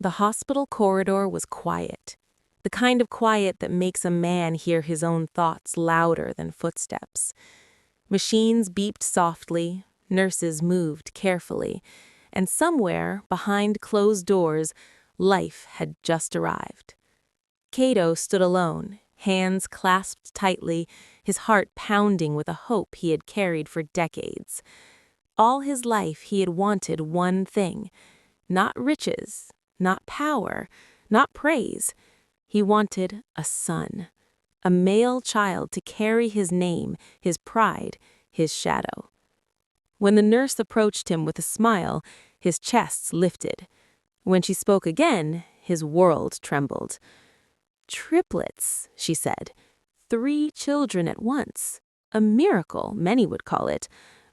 The hospital corridor was quiet, the kind of quiet that makes a man hear his own thoughts louder than footsteps. Machines beeped softly, nurses moved carefully, and somewhere, behind closed doors, life had just arrived. Cato stood alone, hands clasped tightly, his heart pounding with a hope he had carried for decades. All his life he had wanted one thing, not riches, not power, not praise. He wanted a son, a male child to carry his name, his pride, his shadow. When the nurse approached him with a smile, his chest lifted. When she spoke again, his world trembled. "Triplets," she said. 3 children at once. A miracle, many would call it.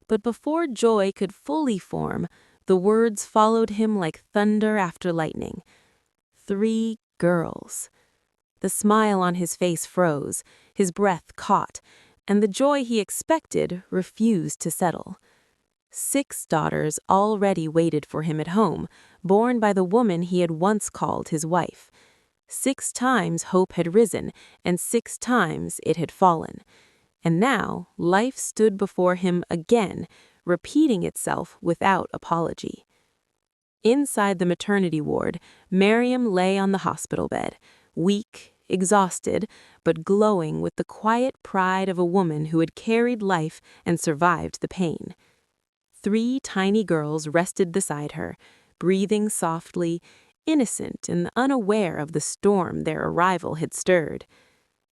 But before joy could fully form, the words followed him like thunder after lightning. 3 girls. The smile on his face froze, his breath caught, and the joy he expected refused to settle. 6 daughters already waited for him at home, born by the woman he had once called his wife. 6 times hope had risen, and 6 times it had fallen. And now life stood before him again, repeating itself without apology. Inside the maternity ward, Miriam lay on the hospital bed, weak, exhausted, but glowing with the quiet pride of a woman who had carried life and survived the pain. 3 tiny girls rested beside her, breathing softly, innocent and unaware of the storm their arrival had stirred.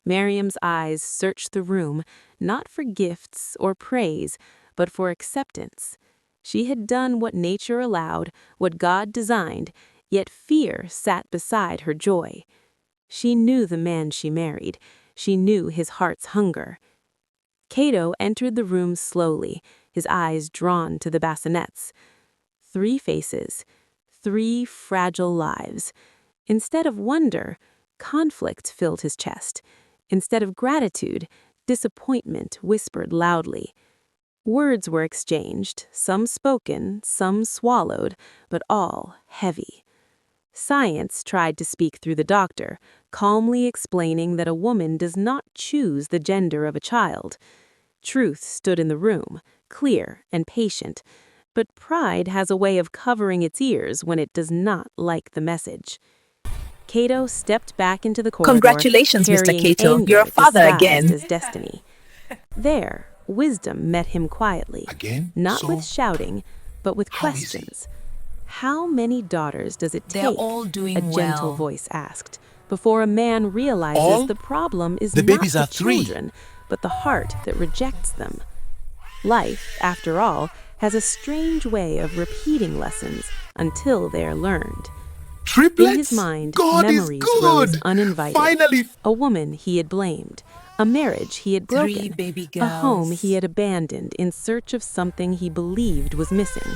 Miriam's eyes searched the room, not for gifts or praise, but for acceptance. She had done what nature allowed, what God designed, yet fear sat beside her joy. She knew the man she married. She knew his heart's hunger. Cato entered the room slowly, his eyes drawn to the bassinets. 3 faces, 3 fragile lives. Instead of wonder, conflict filled his chest. Instead of gratitude, disappointment whispered loudly. Words were exchanged, some spoken, some swallowed, but all heavy. Science tried to speak through the doctor, calmly explaining that a woman does not choose the gender of a child. Truth stood in the room, clear and patient, but pride has a way of covering its ears when it does not like the message. Cato stepped back into the corridor, Congratulations, Mr. carrying Cato. anger You're a father disguised again. as destiny. There, wisdom met him quietly, Again? not So, with shouting, but with how is he? questions. How many daughters does it They're take? all doing A gentle well. voice asked, before a man realizes All? the problem is The not babies the are 3. children, but the heart that rejects them. Life, after all, has a strange way of repeating lessons until they are learned. Triplets? In his mind, God is memories rose good. uninvited. Finally. A woman he had blamed, a marriage he had 3 broken, baby a home girls. he had abandoned in search of something he believed was missing.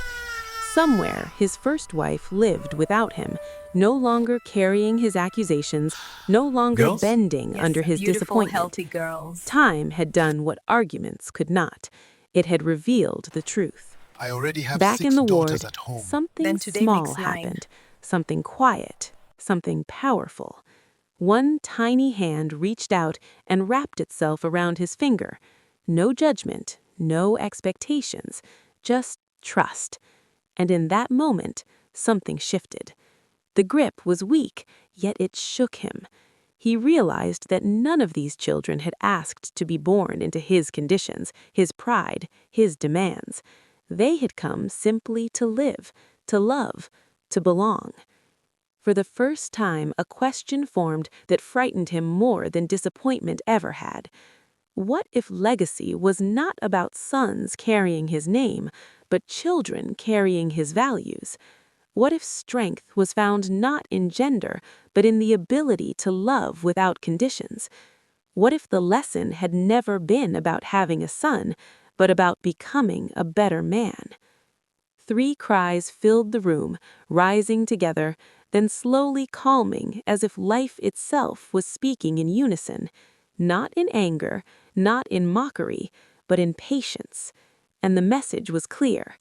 Somewhere, his first wife lived without him, no longer carrying his accusations, no longer Girls? bending Yes, under his beautiful, disappointment. healthy girls. Time had done what arguments could not. It had revealed the truth. I already have Back 6 in the daughters ward, at home. something Then today small makes 9. happened, something quiet, something powerful. One tiny hand reached out and wrapped itself around his finger. No judgment, no expectations, just trust. And in that moment, something shifted. The grip was weak, yet it shook him. He realized that none of these children had asked to be born into his conditions, his pride, his demands. They had come simply to live, to love, to belong. For the first time, a question formed that frightened him more than disappointment ever had. What if legacy was not about sons carrying his name, but children carrying his values? What if strength was found not in gender, but in the ability to love without conditions? What if the lesson had never been about having a son, but about becoming a better man? 3 cries filled the room, rising together, then slowly calming as if life itself was speaking in unison, not in anger, not in mockery, but in patience. And the message was clear.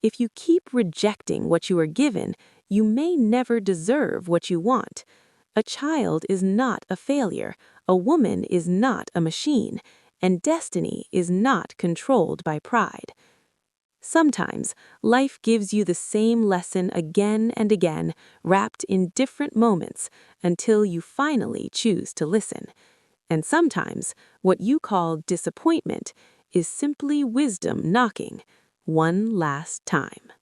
If you keep rejecting what you are given, You may never deserve what you want. A child is not a failure, a woman is not a machine, and destiny is not controlled by pride. Sometimes, life gives you the same lesson again and again, wrapped in different moments, until you finally choose to listen. And sometimes, what you call disappointment is simply wisdom knocking, one last time.